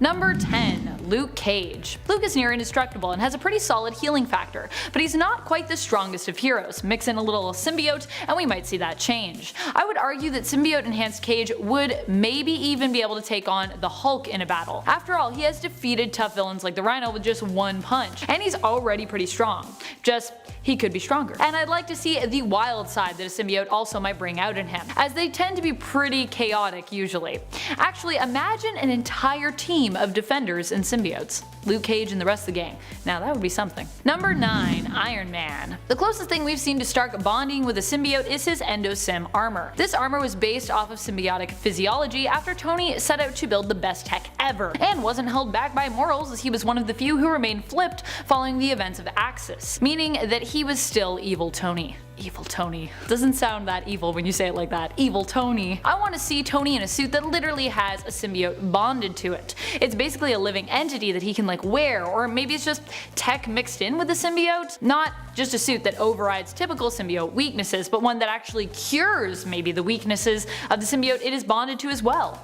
Number 10. Luke Cage. Luke is near indestructible and has a pretty solid healing factor, but he's not quite the strongest of heroes. Mix in a little symbiote and we might see that change. I would argue that symbiote enhanced Cage would maybe even be able to take on the Hulk in a battle. After all, he has defeated tough villains like the Rhino with just one punch, and he's already pretty strong. Just, he could be stronger. And I'd like to see the wild side that a symbiote also might bring out in him, as they tend to be pretty chaotic usually. Actually, imagine an entire team of defenders and symbiotes. Luke Cage and the rest of the gang. Now that would be something. Number 9. Iron Man. The closest thing we've seen to Stark bonding with a symbiote is his Endosym armor. This armor was based off of symbiotic physiology after Tony set out to build the best tech ever, and wasn't held back by morals, as he was one of the few who remained flipped following the events of Axis, meaning that he was still evil Tony. Evil Tony. Doesn't sound that evil when you say it like that. Evil Tony. I want to see Tony in a suit that literally has a symbiote bonded to it. It's basically a living entity that he can like wear, or maybe it's just tech mixed in with the symbiote. Not just a suit that overrides typical symbiote weaknesses, but one that actually cures maybe the weaknesses of the symbiote it is bonded to as well.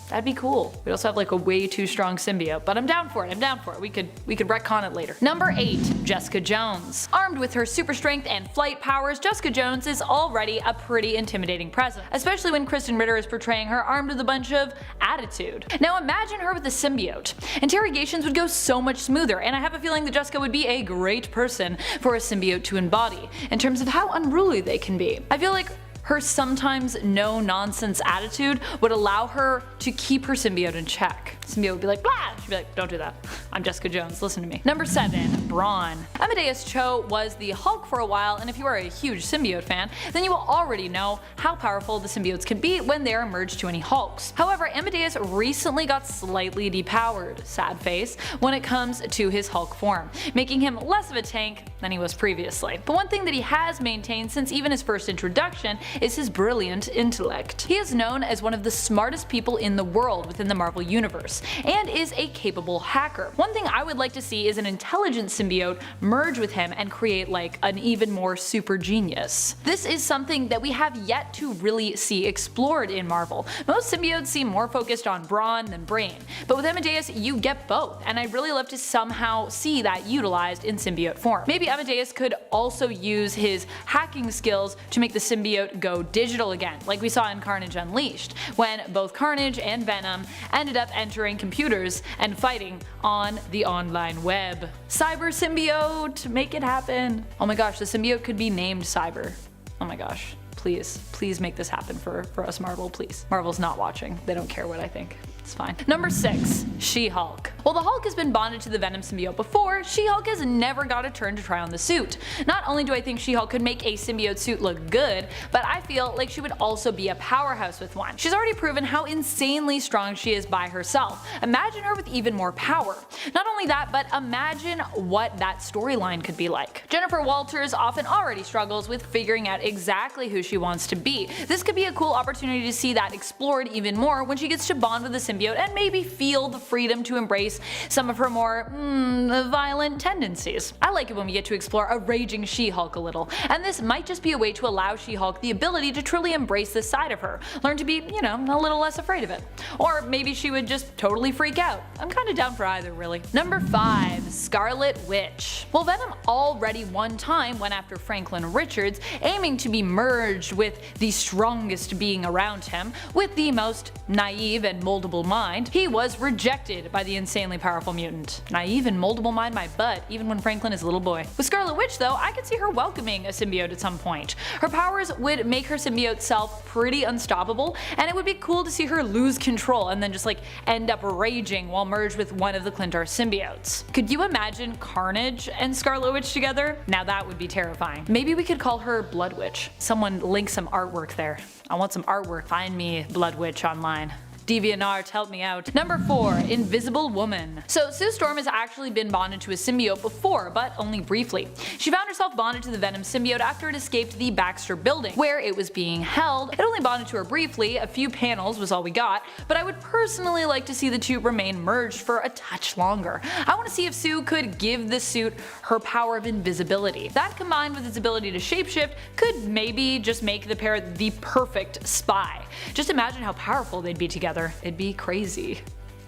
That'd be cool. We also have like a way too strong symbiote, but I'm down for it, We could retcon it later. Number 8. Jessica Jones. Armed with her super strength and flight powers, Jessica Jones is already a pretty intimidating presence, especially when Kristen Ritter is portraying her armed with a bunch of attitude. Now imagine her with a symbiote. Interrogations would go so much smoother, and I have a feeling that Jessica would be a great person for a symbiote to embody, in terms of how unruly they can be. I feel like her sometimes no-nonsense attitude would allow her to keep her symbiote in check. Symbiote would be like, blah! She'd be like, don't do that. I'm Jessica Jones, listen to me. Number 7. Brawn. Amadeus Cho was the Hulk for a while, and if you are a huge symbiote fan, then you will already know how powerful the symbiotes can be when they are merged to any Hulks. However, Amadeus recently got slightly depowered, sad face, when it comes to his Hulk form, making him less of a tank than he was previously. But one thing that he has maintained since even his first introduction is his brilliant intellect. He is known as one of the smartest people in the world within the Marvel Universe, and is a capable hacker. One thing I would like to see is an intelligent symbiote merge with him and create like an even more super genius. This is something that we have yet to really see explored in Marvel. Most symbiotes seem more focused on brawn than brain, but with Amadeus you get both, and I'd really love to somehow see that utilized in symbiote form. Maybe Amadeus could also use his hacking skills to make the symbiote go digital again, like we saw in Carnage Unleashed, when both Carnage and Venom ended up entering computers and fighting on the online web. Cyber symbiote, make it happen. Oh my gosh, the symbiote could be named Cyber. Oh my gosh, please make this happen for us, Marvel, please. Marvel's not watching, they don't care what I think. It's fine. Number 6. She-Hulk. While the Hulk has been bonded to the Venom symbiote before, She-Hulk has never got a turn to try on the suit. Not only do I think She-Hulk could make a symbiote suit look good, but I feel like she would also be a powerhouse with one. She's already proven how insanely strong she is by herself. Imagine her with even more power. Not only that, but imagine what that storyline could be like. Jennifer Walters often already struggles with figuring out exactly who she wants to be. This could be a cool opportunity to see that explored even more when she gets to bond with the symbiote and maybe feel the freedom to embrace some of her more violent tendencies. I like it when we get to explore a raging She-Hulk a little, and this might just be a way to allow She-Hulk the ability to truly embrace this side of her, learn to be, a little less afraid of it. Or maybe she would just totally freak out. I'm kinda down for either, really. Number 5. Scarlet Witch. Well, Venom already one time went after Franklin Richards, aiming to be merged with the strongest being around him, with the most naive and moldable mind. He was rejected by the insanely powerful mutant. Naive and moldable mind my butt, even when Franklin is a little boy. With Scarlet Witch though, I could see her welcoming a symbiote at some point. Her powers would make her symbiote self pretty unstoppable, and it would be cool to see her lose control and then just like end up raging while merged with one of the Klyntar symbiotes. Could you imagine Carnage and Scarlet Witch together? Now that would be terrifying. Maybe we could call her Blood Witch. Someone link some artwork there. I want some artwork. Find me Blood Witch online. DeviantArt, help me out. Number 4. Invisible Woman. So Sue Storm has actually been bonded to a symbiote before, but only briefly. She found herself bonded to the Venom symbiote after it escaped the Baxter building, where it was being held. It only bonded to her briefly, a few panels was all we got, but I would personally like to see the two remain merged for a touch longer. I want to see if Sue could give the suit her power of invisibility. That combined with its ability to shapeshift could maybe just make the pair the perfect spy. Just imagine how powerful they'd be together. It'd be crazy.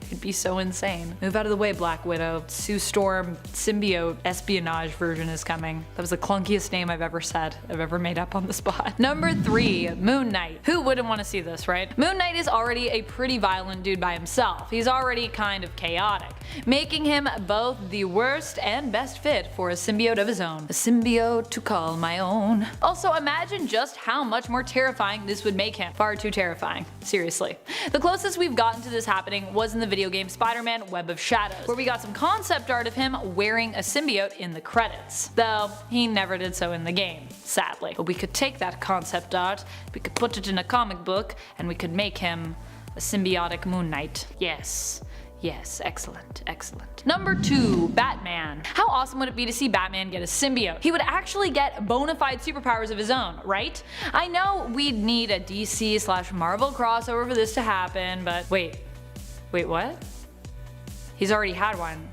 It'd be so insane. Move out of the way, Black Widow. Sue Storm Symbiote espionage version is coming. That was the clunkiest name I've ever said, I've ever made up on the spot. Number 3, Moon Knight. Who wouldn't want to see this, right? Moon Knight is already a pretty violent dude by himself. He's already kind of chaotic, making him both the worst and best fit for a symbiote of his own. A symbiote to call my own. Also, imagine just how much more terrifying this would make him. Far too terrifying. Seriously. The closest we've gotten to this happening was in the video game Spider-Man Web of Shadows, where we got some concept art of him wearing a symbiote in the credits. Though, he never did so in the game, sadly. But we could take that concept art, we could put it in a comic book, and we could make him a symbiotic Moon Knight. Yes. Yes, excellent, excellent. Number 2, Batman. How awesome would it be to see Batman get a symbiote? He would actually get bona fide superpowers of his own, right? I know we'd need a DC/Marvel crossover for this to happen, but wait, what? He's already had one.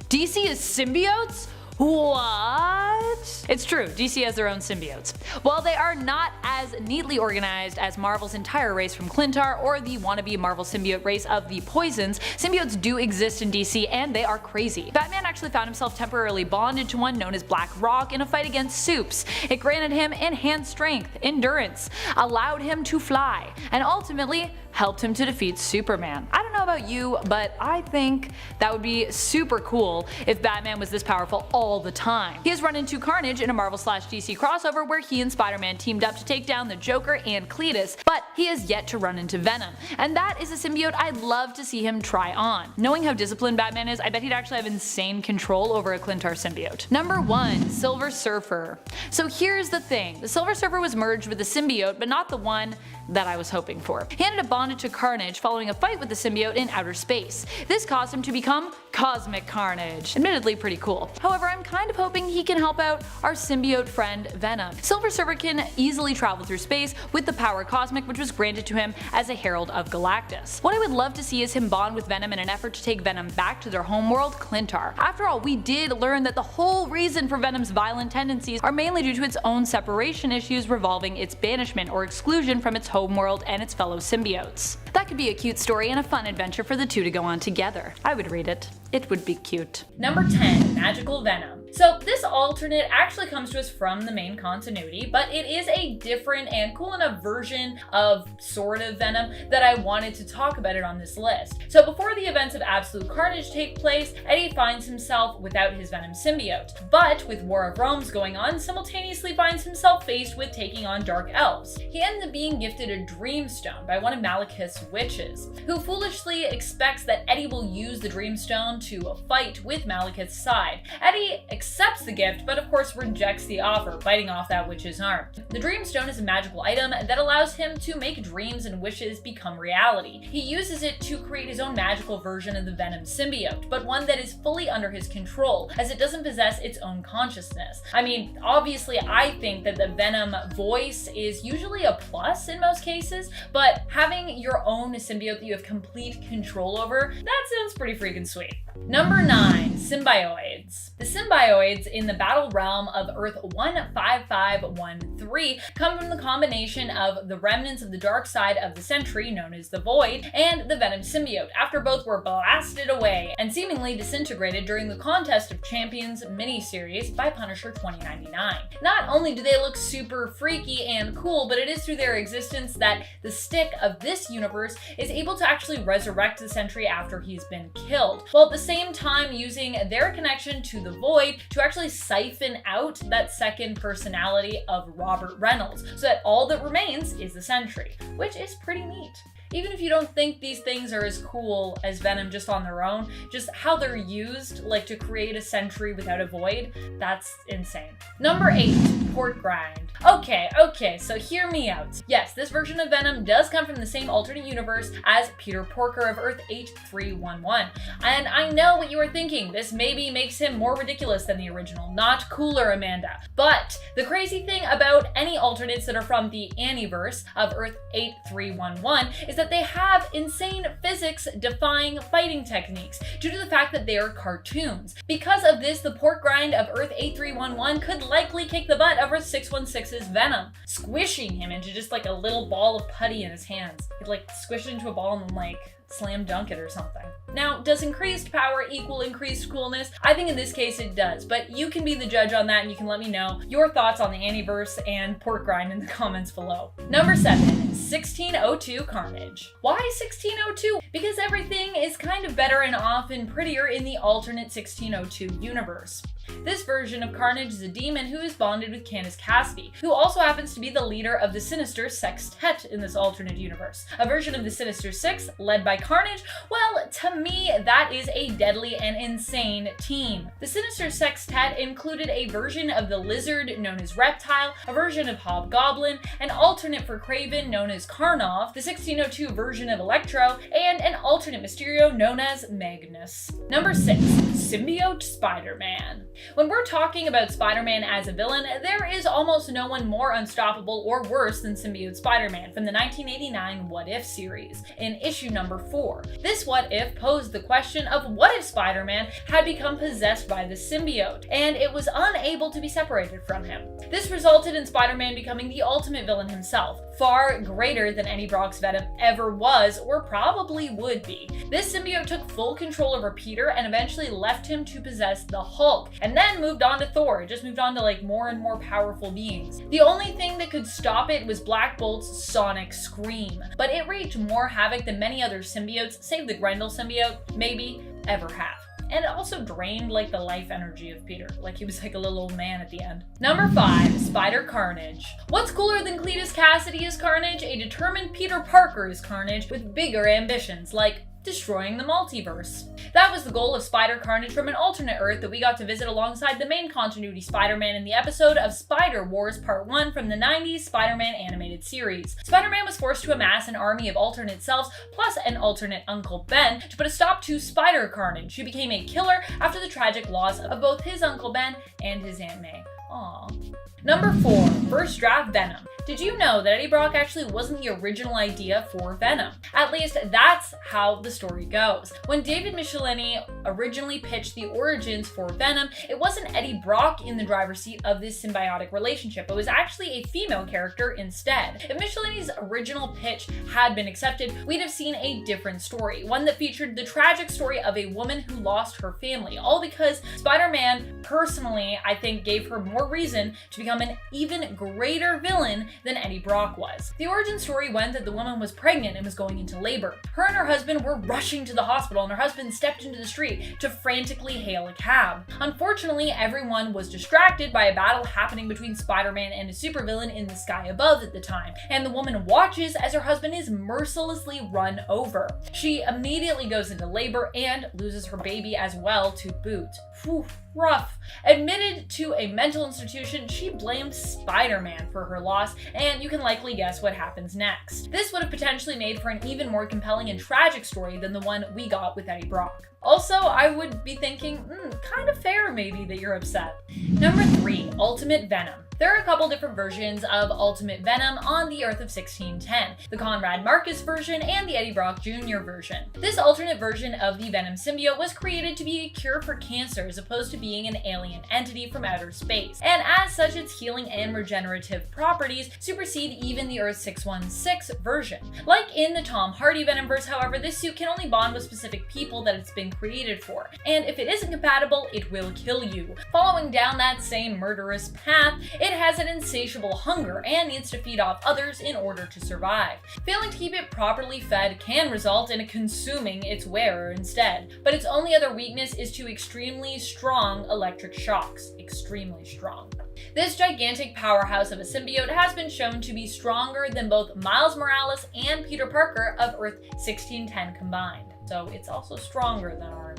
DC is symbiotes? What? It's true, DC has their own symbiotes. While they are not as neatly organized as Marvel's entire race from Klyntar or the wannabe Marvel symbiote race of the Poisons, symbiotes do exist in DC and they are crazy. Batman actually found himself temporarily bonded to one known as Black Rock in a fight against Supes. It granted him enhanced strength, endurance, allowed him to fly, and ultimately helped him to defeat Superman. I don't know about you, but I think that would be super cool if Batman was this powerful all the time. He has run into Carnage in a Marvel/DC crossover where he and Spider-Man teamed up to take down the Joker and Cletus, but he has yet to run into Venom, and that is a symbiote I'd love to see him try on. Knowing how disciplined Batman is, I bet he'd actually have insane control over a Klyntar symbiote. Number 1, Silver Surfer. So here's the thing, the Silver Surfer was merged with the symbiote, but not the one that I was hoping for. He ended up bonded to Carnage following a fight with the symbiote in outer space. This caused him to become Cosmic Carnage. Admittedly pretty cool. However, I'm kind of hoping he can help out our symbiote friend Venom. Silver Surfer can easily travel through space with the power Cosmic, which was granted to him as a Herald of Galactus. What I would love to see is him bond with Venom in an effort to take Venom back to their homeworld, Klyntar. After all, we did learn that the whole reason for Venom's violent tendencies are mainly due to its own separation issues revolving its banishment or exclusion from its homeworld and its fellow symbiotes. That could be a cute story and a fun adventure for the two to go on together. I would read it. It would be cute. Number 10, Magical Venom. So this alternate actually comes to us from the main continuity, but it is a different and cool enough version of sort of Venom that I wanted to talk about it on this list. So before the events of Absolute Carnage take place, Eddie finds himself without his Venom symbiote, but with War of Realms going on, simultaneously finds himself faced with taking on Dark Elves. He ends up being gifted a Dreamstone by one of Malekith's witches, who foolishly expects that Eddie will use the Dreamstone to fight with Malekith's side. Eddie accepts the gift, but of course rejects the offer, biting off that witch's arm. The Dreamstone is a magical item that allows him to make dreams and wishes become reality. He uses it to create his own magical version of the Venom symbiote, but one that is fully under his control, as it doesn't possess its own consciousness. I mean, obviously I think that the Venom voice is usually a plus in most cases, but having your own symbiote that you have complete control over, that sounds pretty freaking sweet. Number 9, Symbiotes. The Symbiotes in the battle realm of Earth 15513 come from the combination of the remnants of the dark side of the Sentry, known as the Void, and the Venom symbiote, after both were blasted away and seemingly disintegrated during the Contest of Champions miniseries by Punisher 2099. Not only do they look super freaky and cool, but it is through their existence that the stick of this universe is able to actually resurrect the Sentry after he's been killed, while at the same time using their connection to the Void to actually siphon out that second personality of Robert Reynolds, so that all that remains is the Sentry, which is pretty neat. Even if you don't think these things are as cool as Venom just on their own, just how they're used, like to create a Sentry without a Void, that's insane. Number 8, Port Grind. Okay, so hear me out. Yes, this version of Venom does come from the same alternate universe as Peter Porker of Earth 8311. And I know what you are thinking, this maybe makes him more ridiculous than the original, not cooler, Amanda. But the crazy thing about any alternates that are from the Anniverse of Earth 8311 is that they have insane physics-defying fighting techniques due to the fact that they are cartoons. Because of this, the Port Grind of Earth 8311 could likely kick the butt of Earth 616's Venom, squishing him into just like a little ball of putty in his hands. He'd like squish it into a ball and then like slam dunk it or something. Now, does increased power equal increased coolness? I think in this case it does, but you can be the judge on that and you can let me know your thoughts on the Antiverse and pork grind in the comments below. Number 7, 1602 Carnage. Why 1602? Because everything is kind of better and often prettier in the alternate 1602 universe. This version of Carnage is a demon who is bonded with Candace Cassidy, who also happens to be the leader of the Sinister Sextet in this alternate universe. A version of the Sinister Six, led by Carnage, well, to me, that is a deadly and insane team. The Sinister Sextet included a version of the Lizard known as Reptile, a version of Hobgoblin, an alternate for Kraven known as Karnov, the 1602 version of Electro, and an alternate Mysterio known as Magnus. Number 6, Symbiote Spider-Man. When we're talking about Spider-Man as a villain, there is almost no one more unstoppable or worse than Symbiote Spider-Man from the 1989 What If series, in issue number 4. This What If posed the question of what if Spider-Man had become possessed by the symbiote, and it was unable to be separated from him. This resulted in Spider-Man becoming the ultimate villain himself, far greater than Eddie Brock's Venom ever was or probably would be. This symbiote took full control over Peter and eventually left him to possess the Hulk, and then moved on to Thor. It just moved on to like more and more powerful beings. The only thing that could stop it was Black Bolt's sonic scream, but it wreaked more havoc than many other symbiotes, save the Grendel symbiote, maybe, ever have. And it also drained like the life energy of Peter, like he was like a little old man at the end. Number 5, Spider Carnage. What's cooler than Cletus Cassidy as Carnage? A determined Peter Parker as Carnage with bigger ambitions, like destroying the multiverse. That was the goal of Spider Carnage from an alternate Earth that we got to visit alongside the main continuity Spider-Man in the episode of Spider Wars Part 1 from the 90s Spider-Man animated series. Spider-Man was forced to amass an army of alternate selves plus an alternate Uncle Ben to put a stop to Spider Carnage, who became a killer after the tragic loss of both his Uncle Ben and his Aunt May. Aww. Number 4, First Draft Venom. Did you know that Eddie Brock actually wasn't the original idea for Venom? At least that's how the story goes. When David Michelini originally pitched the origins for Venom, it wasn't Eddie Brock in the driver's seat of this symbiotic relationship. It was actually a female character instead. If Michelini's original pitch had been accepted, we'd have seen a different story, one that featured the tragic story of a woman who lost her family, all because Spider-Man personally, I think, gave her more reason to become an even greater villain than Eddie Brock was. The origin story went that the woman was pregnant and was going into labor. Her and her husband were rushing to the hospital, and her husband stepped into the street to frantically hail a cab. Unfortunately, everyone was distracted by a battle happening between Spider-Man and a supervillain in the sky above at the time, and the woman watches as her husband is mercilessly run over. She immediately goes into labor and loses her baby as well to boot. Whew, rough. Admitted to a mental institution, she blamed Spider-Man for her loss, and you can likely guess what happens next. This would have potentially made for an even more compelling and tragic story than the one we got with Eddie Brock. Also, I would be thinking, kind of fair maybe that you're upset. Number 3, Ultimate Venom. There are a couple different versions of Ultimate Venom on the Earth of 1610, the Conrad Marcus version and the Eddie Brock Jr. version. This alternate version of the Venom symbiote was created to be a cure for cancer as opposed to being an alien entity from outer space, and as such its healing and regenerative properties supersede even the Earth 616 version. Like in the Tom Hardy Venomverse, however, this suit can only bond with specific people that it's been created for, and if it isn't compatible, it will kill you. Following down that same murderous path, it has an insatiable hunger and needs to feed off others in order to survive. Failing to keep it properly fed can result in it consuming its wearer instead, but its only other weakness is to extremely strong electric shocks. Extremely strong. This gigantic powerhouse of a symbiote has been shown to be stronger than both Miles Morales and Peter Parker of Earth 1610 combined. So it's also stronger than our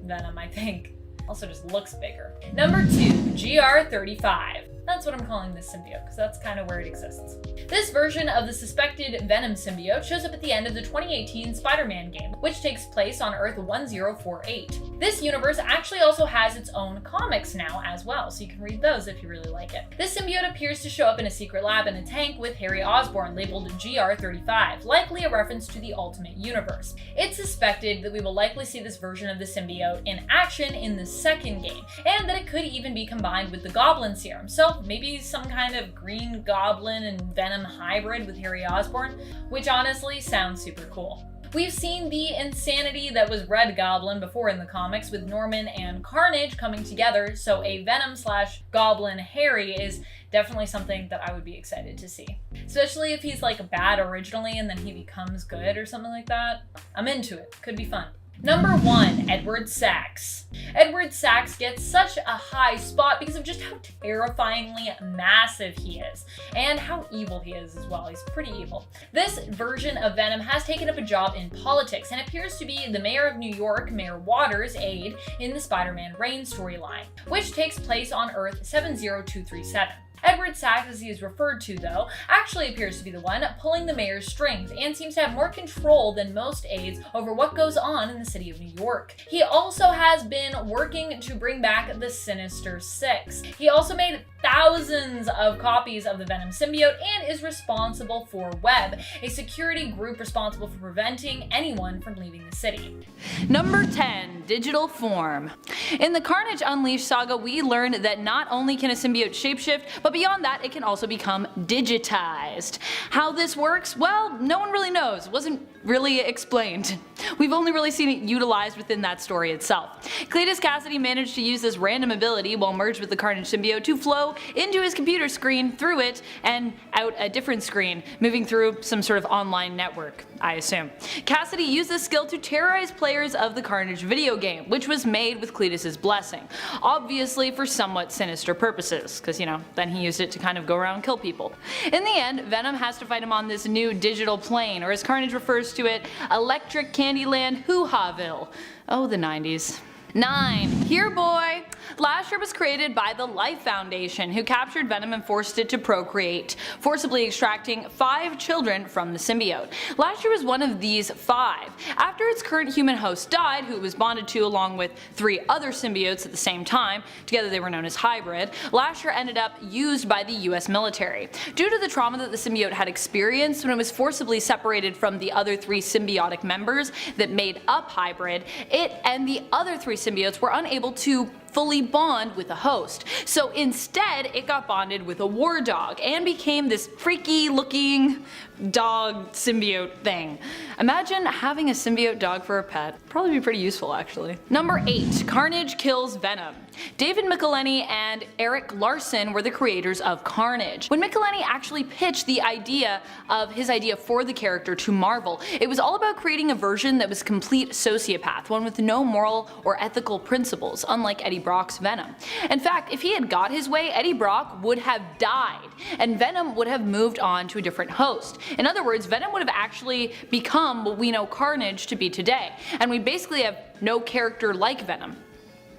Venom, I think. Also just looks bigger. Number 2, GR35. That's what I'm calling this symbiote, because that's kind of where it exists. This version of the suspected Venom symbiote shows up at the end of the 2018 Spider-Man game, which takes place on Earth 1048. This universe actually also has its own comics now as well, so you can read those if you really like it. This symbiote appears to show up in a secret lab in a tank with Harry Osborn, labeled GR35, likely a reference to the Ultimate Universe. It's suspected that we will likely see this version of the symbiote in action in the second game, and that it could even be combined with the Goblin Serum, so maybe some kind of Green Goblin and Venom hybrid with Harry Osborn, which honestly sounds super cool. We've seen the insanity that was Red Goblin before in the comics with Norman and Carnage coming together, so a Venom / Goblin Harry is definitely something that I would be excited to see. Especially if he's like bad originally and then he becomes good or something like that. I'm into it. Could be fun. Number 1, Edward Sachs. Edward Sachs gets such a high spot because of just how terrifyingly massive he is, and how evil he is as well. He's pretty evil. This version of Venom has taken up a job in politics and appears to be the mayor of New York, Mayor Waters' aide in the Spider-Man Reign storyline, which takes place on Earth 70237. Edward Sachs, as he is referred to though, actually appears to be the one pulling the mayor's strings and seems to have more control than most aides over what goes on in the city of New York. He also has been working to bring back the Sinister Six. He also made thousands of copies of the Venom symbiote and is responsible for Web, a security group responsible for preventing anyone from leaving the city. Number 10, Digital Form. In the Carnage Unleashed saga, we learned that not only can a symbiote shapeshift, but beyond that, it can also become digitized. How this works? Well, no one really knows. It wasn't really explained. We've only really seen it utilized within that story itself. Cletus Cassidy managed to use this random ability while merged with the Carnage symbiote to flow into his computer screen, through it, and out a different screen, moving through some sort of online network, I assume. Cassidy used this skill to terrorize players of the Carnage video game, which was made with Cletus's blessing. Obviously for somewhat sinister purposes, because then he used it to kind of go around and kill people. In the end, Venom has to fight him on this new digital plane, or as Carnage refers to it, Electric Candyland Hoo-Haville. Oh, the 90s. 9. Here Boy. Lasher was created by the Life Foundation, who captured Venom and forced it to procreate, forcibly extracting 5 children from the symbiote. Lasher was one of these 5. After its current human host died, who it was bonded to along with 3 other symbiotes at the same time, together they were known as Hybrid, Lasher ended up used by the US military. Due to the trauma that the symbiote had experienced when it was forcibly separated from the other 3 symbiotic members that made up Hybrid, it and the other 3 symbiotes were unable to fully bond with a host. So instead, it got bonded with a war dog and became this freaky looking dog symbiote thing. Imagine having a symbiote dog for a pet. Probably be pretty useful actually. Number 8. Carnage kills Venom. David Michelinie and Eric Larson were the creators of Carnage. When Michelinie actually pitched his idea for the character to Marvel, it was all about creating a version that was complete sociopath, one with no moral or ethical principles, unlike Eddie Brock's Venom. In fact, if he had got his way, Eddie Brock would have died, and Venom would have moved on to a different host. In other words, Venom would have actually become what we know Carnage to be today, and we basically have no character like Venom.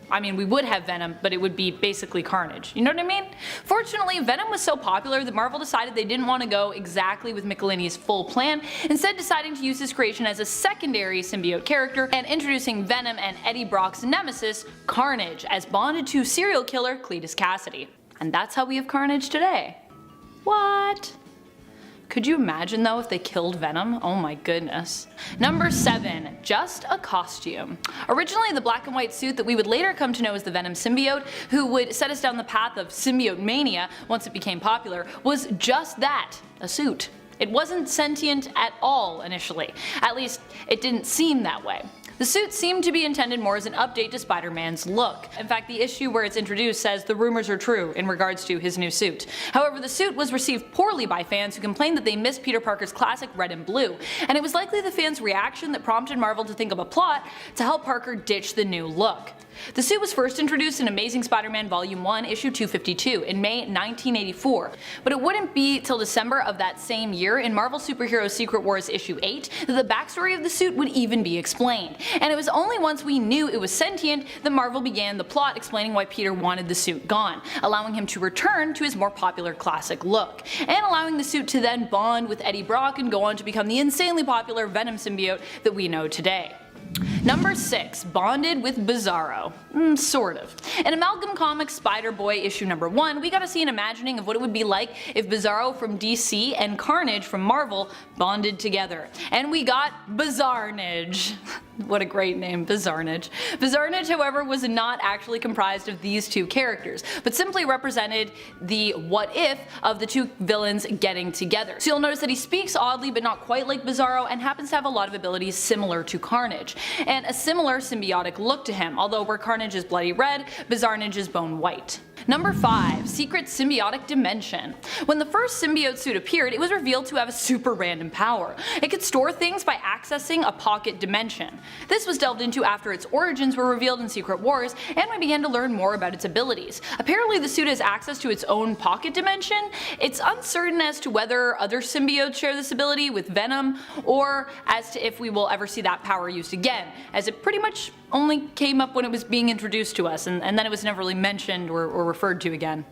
I mean, we would have Venom, but it would be basically Carnage. You know what I mean? Fortunately, Venom was so popular that Marvel decided they didn't want to go exactly with Michelinie's full plan, instead deciding to use his creation as a secondary symbiote character and introducing Venom and Eddie Brock's nemesis, Carnage, as bonded to serial killer Cletus Cassidy. And that's how we have Carnage today. What? Could you imagine though if they killed Venom? Oh my goodness. Number 7. Just a costume. Originally the black and white suit that we would later come to know as the Venom symbiote, who would set us down the path of symbiote mania once it became popular, was just that, a suit. It wasn't sentient at all initially. At least it didn't seem that way. The suit seemed to be intended more as an update to Spider-Man's look. In fact, the issue where it's introduced says the rumors are true in regards to his new suit. However, the suit was received poorly by fans who complained that they missed Peter Parker's classic red and blue, and it was likely the fans' reaction that prompted Marvel to think of a plot to help Parker ditch the new look. The suit was first introduced in Amazing Spider-Man Volume 1, Issue 252 in May 1984, but it wouldn't be till December of that same year in Marvel Superhero Secret Wars Issue 8 that the backstory of the suit would even be explained, and it was only once we knew it was sentient that Marvel began the plot explaining why Peter wanted the suit gone, allowing him to return to his more popular classic look, and allowing the suit to then bond with Eddie Brock and go on to become the insanely popular Venom symbiote that we know today. Number 6. Bonded with Bizarro. Sort of. In Amalgam Comics Spider-Boy issue number 1, we got to see an imagining of what it would be like if Bizarro from DC and Carnage from Marvel bonded together. And we got Bizarnage. What a great name, Bizarnage. Bizarnage, however, was not actually comprised of these two characters, but simply represented the what if of the two villains getting together. So you'll notice that he speaks oddly but not quite like Bizarro, and happens to have a lot of abilities similar to Carnage, and a similar symbiotic look to him, although where Carnage is bloody red, Bizarnage is bone white. Number 5. Secret Symbiotic Dimension. When the first symbiote suit appeared, it was revealed to have a super random power. It could store things by accessing a pocket dimension. This was delved into after its origins were revealed in Secret Wars, and we began to learn more about its abilities. Apparently the suit has access to its own pocket dimension. It's uncertain as to whether other symbiotes share this ability with Venom, or as to if we will ever see that power used again, as it pretty much only came up when it was being introduced to us, and then it was never really mentioned or referred to again.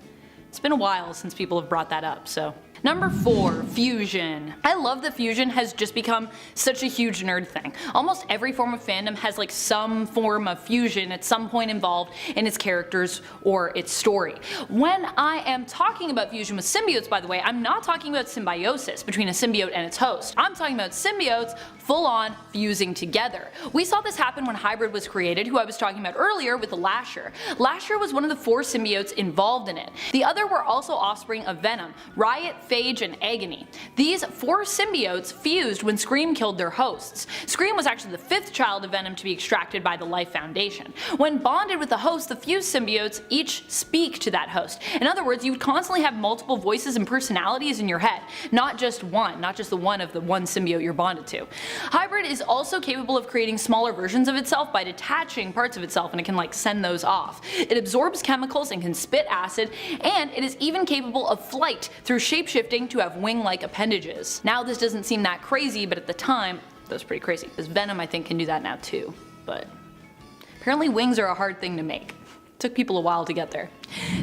It's been a while since people have brought that up, so. Number 4. Fusion. I love that fusion has just become such a huge nerd thing. Almost every form of fandom has like some form of fusion at some point involved in its characters or its story. When I am talking about fusion with symbiotes, by the way, I'm not talking about symbiosis between a symbiote and its host. I'm talking about symbiotes full on fusing together. We saw this happen when Hybrid was created, who I was talking about earlier with the Lasher. Lasher was one of the 4 symbiotes involved in it. The other were also offspring of Venom, Riot, Phage, and Agony. These 4 symbiotes fused when Scream killed their hosts. Scream was actually the 5th child of Venom to be extracted by the Life Foundation. When bonded with the host, the fused symbiotes each speak to that host. In other words, you would constantly have multiple voices and personalities in your head, not just one, not just the one of the one symbiote you're bonded to. Hybrid is also capable of creating smaller versions of itself by detaching parts of itself, and it can like send those off. It absorbs chemicals and can spit acid, and it is even capable of flight through shapeshifting to have wing-like appendages. Now this doesn't seem that crazy, but at the time, that was pretty crazy, because Venom I think can do that now too, but apparently wings are a hard thing to make. Took people a while to get there.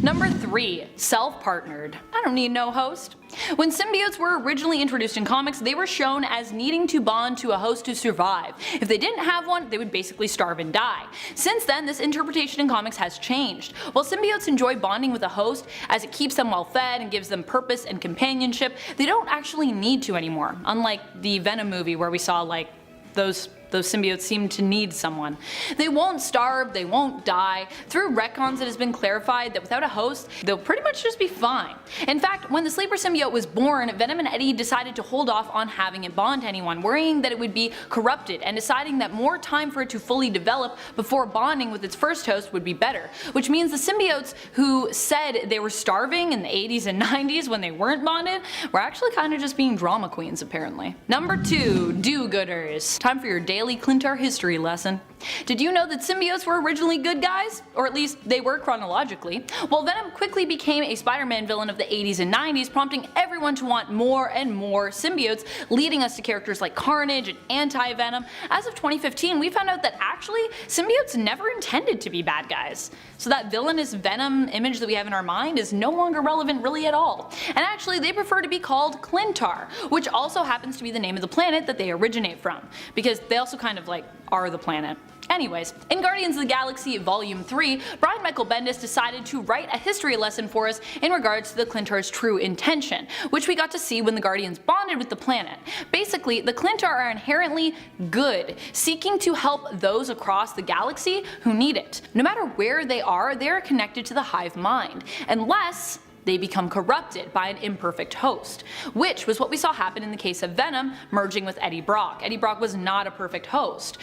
Number 3. Self-partnered. I don't need no host. When symbiotes were originally introduced in comics, they were shown as needing to bond to a host to survive. If they didn't have one, they would basically starve and die. Since then, this interpretation in comics has changed. While symbiotes enjoy bonding with a host, as it keeps them well fed and gives them purpose and companionship, they don't actually need to anymore, unlike the Venom movie where we saw like those symbiotes seem to need someone. They won't starve, they won't die. Through retcons it has been clarified that without a host, they'll pretty much just be fine. In fact, when the sleeper symbiote was born, Venom and Eddie decided to hold off on having it bond to anyone, worrying that it would be corrupted, and deciding that more time for it to fully develop before bonding with its first host would be better. Which means the symbiotes who said they were starving in the 80s and 90s when they weren't bonded were actually kind of just being drama queens apparently. Number 2. Do-Gooders. Time for your daily Klyntar history lesson. Did you know that symbiotes were originally good guys? Or at least they were chronologically. Well, Venom quickly became a Spider-Man villain of the 80s and 90s, prompting everyone to want more and more symbiotes, leading us to characters like Carnage and Anti-Venom. As of 2015, we found out that actually symbiotes never intended to be bad guys. So that villainous Venom image that we have in our mind is no longer relevant really at all. And actually they prefer to be called Klyntar, which also happens to be the name of the planet that they originate from, because they also kind of like are the planet. Anyways, in Guardians of the Galaxy Volume 3, Brian Michael Bendis decided to write a history lesson for us in regards to the Klyntar's true intention, which we got to see when the Guardians bonded with the planet. Basically, the Klyntar are inherently good, seeking to help those across the galaxy who need it. No matter where they are connected to the hive mind, unless they become corrupted by an imperfect host, which was what we saw happen in the case of Venom merging with Eddie Brock. Eddie Brock was not a perfect host.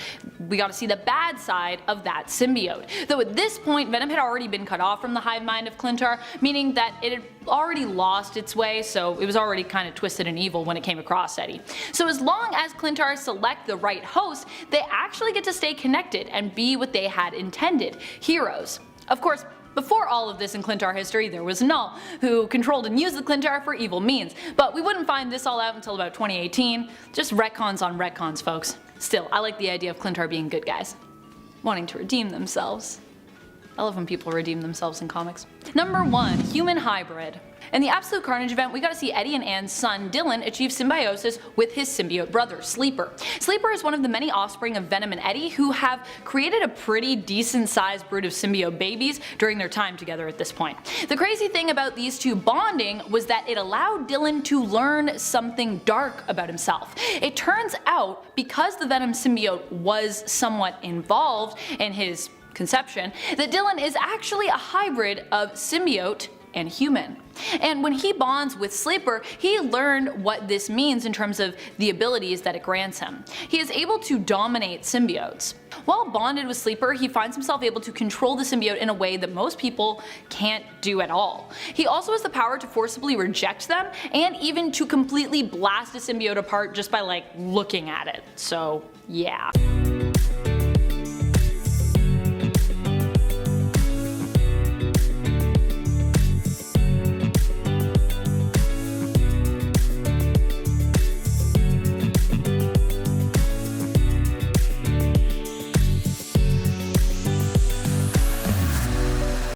We got to see the bad side of that symbiote. Though at this point Venom had already been cut off from the hive mind of Klyntar, meaning that it had already lost its way, so it was already kind of twisted and evil when it came across Eddie. So as long as Klyntar select the right host, they actually get to stay connected and be what they had intended, heroes. Of course, before all of this in Klyntar history, there was Null, who controlled and used the Klyntar for evil means, but we wouldn't find this all out until about 2018. Just retcons on retcons, folks. Still, I like the idea of Klyntar being good guys, wanting to redeem themselves. I love when people redeem themselves in comics. Number 1. Human Hybrid. In the Absolute Carnage event, we got to see Eddie and Anne's son Dylan achieve symbiosis with his symbiote brother, Sleeper. Sleeper is one of the many offspring of Venom and Eddie who have created a pretty decent sized brood of symbiote babies during their time together at this point. The crazy thing about these two bonding was that it allowed Dylan to learn something dark about himself. It turns out, because the Venom symbiote was somewhat involved in his conception, that Dylan is actually a hybrid of symbiote and human. And when he bonds with Sleeper, he learned what this means in terms of the abilities that it grants him. He is able to dominate symbiotes. While bonded with Sleeper, he finds himself able to control the symbiote in a way that most people can't do at all. He also has the power to forcibly reject them and even to completely blast a symbiote apart just by looking at it. So yeah.